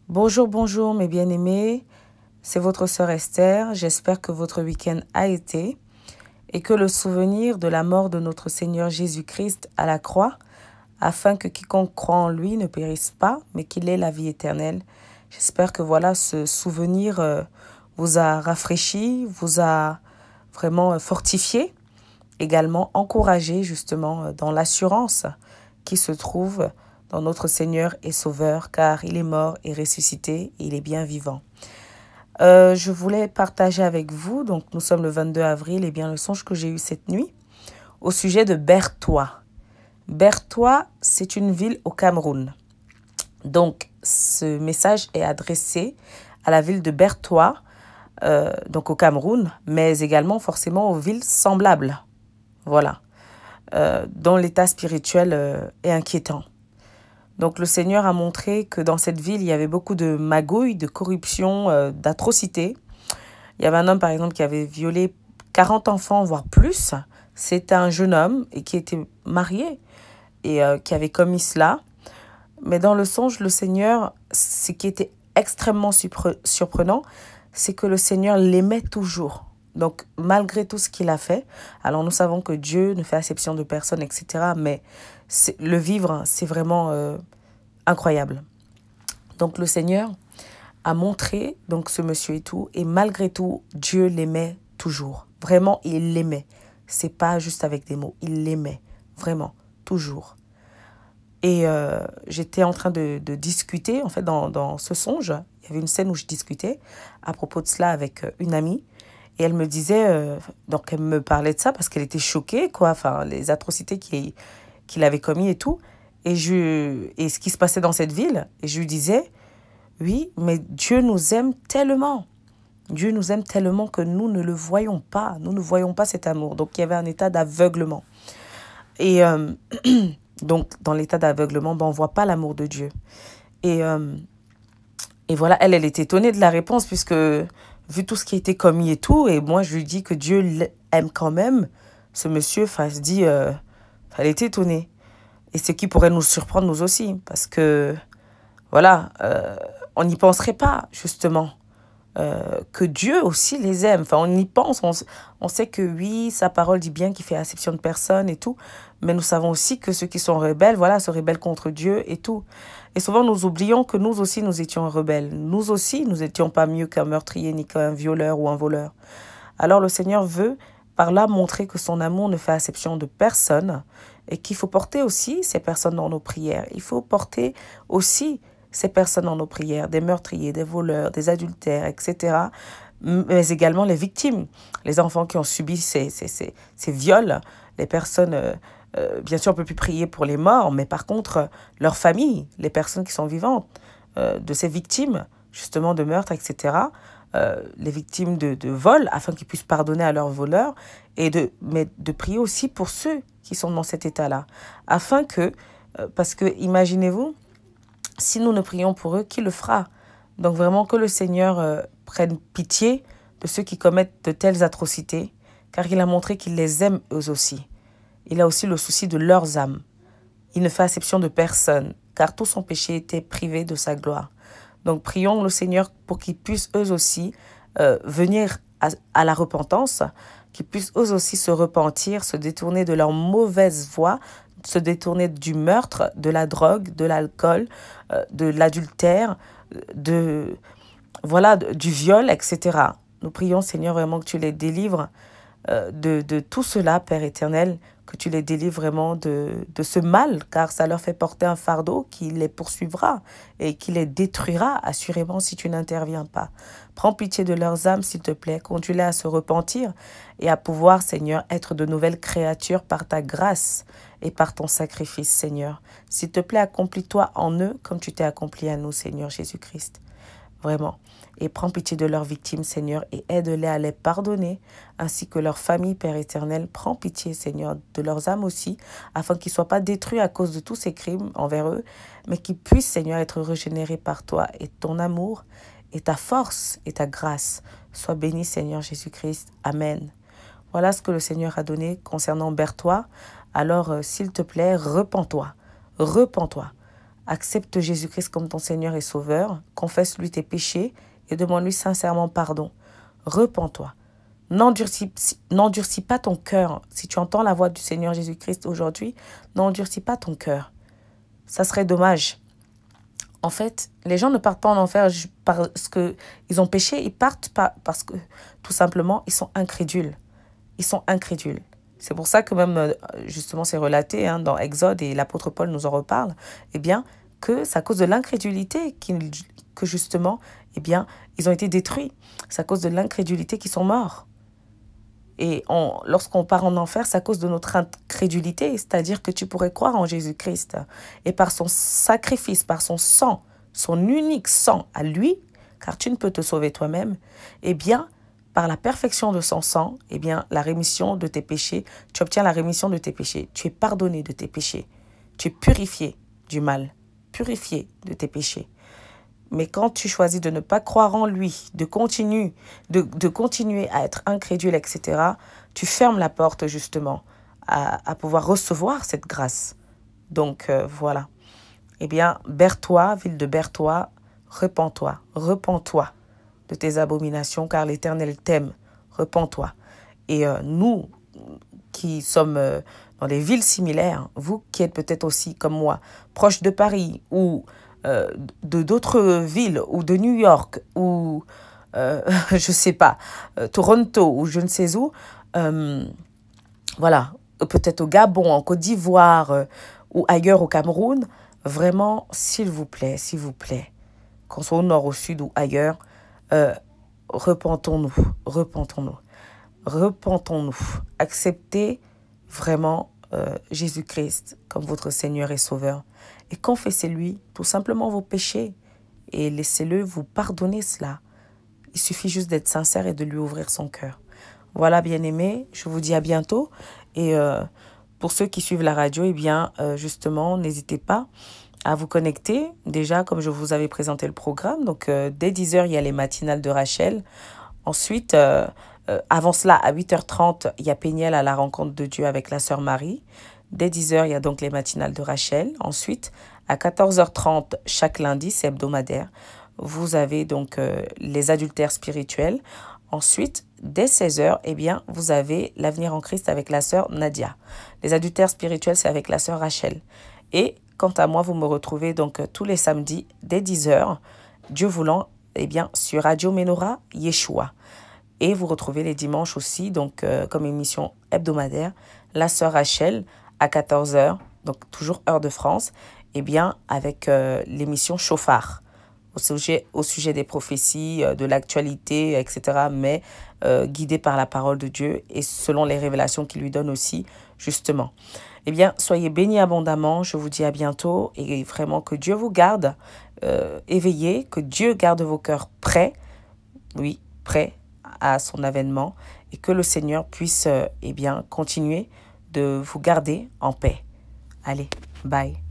Bonjour, bonjour mes bien-aimés, c'est votre sœur Esther. J'espère que votre week-end a été et que le souvenir de la mort de notre Seigneur Jésus-Christ à la croix, afin que quiconque croit en lui ne périsse pas, mais qu'il ait la vie éternelle. J'espère que voilà, ce souvenir vous a rafraîchi, vous a vraiment fortifié, également encouragé justement dans l'assurance qui se trouve dans notre Seigneur et Sauveur, car il est mort et ressuscité et il est bien vivant. Je voulais partager avec vous, donc nous sommes le 22 avril, et bien le songe que j'ai eu cette nuit au sujet de Bertoua. Bertoua, c'est une ville au Cameroun. Donc, ce message est adressé à la ville de Bertoua, donc au Cameroun, mais également forcément aux villes semblables, voilà, dont l'état spirituel est inquiétant. Donc le Seigneur a montré que dans cette ville, il y avait beaucoup de magouilles, de corruption, d'atrocités. Il y avait un homme, par exemple, qui avait violé 40 enfants, voire plus. C'était un jeune homme et qui était marié et qui avait commis cela. Mais dans le songe, le Seigneur, ce qui était extrêmement surprenant, c'est que le Seigneur l'aimait toujours. Donc, malgré tout ce qu'il a fait, alors nous savons que Dieu ne fait exception de personne, etc. Mais le vivre, c'est vraiment incroyable. Donc, le Seigneur a montré donc ce monsieur et tout, et malgré tout, Dieu l'aimait toujours. Vraiment, il l'aimait. C'est pas juste avec des mots, il l'aimait vraiment toujours. Et j'étais en train de discuter, en fait, dans ce songe, il y avait une scène où je discutais à propos de cela avec une amie. Et elle me disait, donc elle me parlait de ça parce qu'elle était choquée, quoi, enfin, les atrocités qu'il avait commis et tout. Et ce qui se passait dans cette ville. Et je lui disais, oui, mais Dieu nous aime tellement. Dieu nous aime tellement que nous ne le voyons pas. Nous ne voyons pas cet amour. Donc il y avait un état d'aveuglement. Et donc dans l'état d'aveuglement, ben, on ne voit pas l'amour de Dieu. Et voilà, elle était étonnée de la réponse puisque vu tout ce qui a été commis et tout, et moi je lui dis que Dieu l'aime quand même, ce monsieur, enfin, se dit, elle était étonnée. Et ce qui pourrait nous surprendre nous aussi, parce que, voilà, on n'y penserait pas, justement, que Dieu aussi les aime. Enfin, on y pense, on sait que oui, sa parole dit bien qu'il fait exception de personne et tout, mais nous savons aussi que ceux qui sont rebelles, voilà, se rebellent contre Dieu et tout. Et souvent, nous oublions que nous aussi, nous étions rebelles. Nous aussi, nous n'étions pas mieux qu'un meurtrier, ni qu'un violeur ou un voleur. Alors, le Seigneur veut, par là, montrer que son amour ne fait exception de personne et qu'il faut porter aussi ces personnes dans nos prières. Il faut porter aussi ces personnes dans nos prières, des meurtriers, des voleurs, des adultères, etc., mais également les victimes, les enfants qui ont subi ces viols, les personnes, bien sûr, on ne peut plus prier pour les morts, mais par contre, leurs familles, les personnes qui sont vivantes de ces victimes, justement de meurtres, etc., les victimes de vol, afin qu'ils puissent pardonner à leurs voleurs, mais de prier aussi pour ceux qui sont dans cet état-là, afin que, parce que imaginez-vous, si nous ne prions pour eux, qui le fera? Donc vraiment que le Seigneur prenne pitié de ceux qui commettent de telles atrocités, car il a montré qu'il les aime eux aussi. Il a aussi le souci de leurs âmes. Il ne fait exception de personne, car tout son péché était privé de sa gloire. Donc prions le Seigneur pour qu'ils puissent eux aussi venir à la repentance, qu'ils puissent eux aussi se repentir, se détourner de leur mauvaise voie, se détourner du meurtre, de la drogue, de l'alcool, de l'adultère, du viol, etc. Nous prions, Seigneur, vraiment que tu les délivres de tout cela, Père éternel, que tu les délivres vraiment de ce mal, car ça leur fait porter un fardeau qui les poursuivra et qui les détruira assurément si tu n'interviens pas. Prends pitié de leurs âmes, s'il te plaît, conduis-les à se repentir et à pouvoir, Seigneur, être de nouvelles créatures par ta grâce et par ton sacrifice, Seigneur. S'il te plaît, accomplis-toi en eux comme tu t'es accompli à nous, Seigneur Jésus-Christ. Vraiment. Et prends pitié de leurs victimes, Seigneur, et aide-les à les pardonner, ainsi que leur famille, Père éternel. Prends pitié, Seigneur, de leurs âmes aussi, afin qu'ils ne soient pas détruits à cause de tous ces crimes envers eux, mais qu'ils puissent, Seigneur, être régénérés par toi et ton amour, et ta force et ta grâce. Sois béni, Seigneur Jésus-Christ. Amen. Voilà ce que le Seigneur a donné concernant Bertoua. Alors, s'il te plaît, repens-toi. Repens-toi. Accepte Jésus-Christ comme ton Seigneur et Sauveur. Confesse-lui tes péchés et demande-lui sincèrement pardon. Repens-toi. N'endurcis pas ton cœur. Si tu entends la voix du Seigneur Jésus-Christ aujourd'hui, n'endurcis pas ton cœur. Ça serait dommage. En fait, les gens ne partent pas en enfer parce qu'ils ont péché. Ils partent pas parce que, tout simplement, ils sont incrédules. Ils sont incrédules. C'est pour ça que même, justement, c'est relaté dans Exode, et l'apôtre Paul nous en reparle, eh bien, que c'est à cause de l'incrédulité que justement, eh bien, ils ont été détruits. C'est à cause de l'incrédulité qu'ils sont morts. Et lorsqu'on part en enfer, c'est à cause de notre incrédulité, c'est-à-dire que tu pourrais croire en Jésus-Christ. Et par son sacrifice, par son sang, son unique sang à lui, car tu ne peux te sauver toi-même, eh bien, par la perfection de son sang, eh bien, la rémission de tes péchés, tu obtiens la rémission de tes péchés. Tu es pardonné de tes péchés. Tu es purifié du mal, purifié de tes péchés. Mais quand tu choisis de ne pas croire en lui, de continuer à être incrédule, etc., tu fermes la porte justement à pouvoir recevoir cette grâce. Donc voilà. Eh bien, Berthois, ville de Berthois, repens-toi de tes abominations, car l'Éternel t'aime. Repens-toi. Et nous qui sommes dans des villes similaires, vous qui êtes peut-être aussi comme moi, proches de Paris ou de d'autres villes ou de New York ou je sais pas, Toronto ou je ne sais où, voilà, peut-être au Gabon, en Côte d'Ivoire ou ailleurs au Cameroun, vraiment, s'il vous plaît, qu'on soit au nord, au sud ou ailleurs, repentons-nous, acceptez vraiment Jésus-Christ comme votre Seigneur et Sauveur. Et confessez-lui tout simplement vos péchés et laissez-le vous pardonner cela. Il suffit juste d'être sincère et de lui ouvrir son cœur. Voilà, bien-aimés, je vous dis à bientôt. Et pour ceux qui suivent la radio, eh bien, justement, n'hésitez pas à vous connecter. Déjà, comme je vous avais présenté le programme, donc dès 10h, il y a les matinales de Rachel. Ensuite, avant cela, à 8h30, il y a Péniel à la rencontre de Dieu avec la sœur Marie. Dès 10h, il y a donc les matinales de Rachel. Ensuite, à 14h30, chaque lundi, c'est hebdomadaire, vous avez donc les adultères spirituels. Ensuite, dès 16h, eh bien, vous avez l'avenir en Christ avec la sœur Nadia. Les adultères spirituels, c'est avec la sœur Rachel. Et quant à moi, vous me retrouvez donc tous les samedis dès 10h, Dieu voulant, eh bien, sur Radio Menorah Yeshua. Et vous retrouvez les dimanches aussi, donc comme émission hebdomadaire, la sœur Rachel à 14h, donc toujours heure de France, eh bien, avec l'émission Chauffard, au sujet des prophéties, de l'actualité, etc., mais guidée par la parole de Dieu et selon les révélations qu'il lui donne aussi, justement. Eh bien, soyez bénis abondamment, je vous dis à bientôt, et vraiment que Dieu vous garde éveillés, que Dieu garde vos cœurs prêts, oui, prêts à son avènement, et que le Seigneur puisse eh bien, continuer de vous garder en paix. Allez, bye.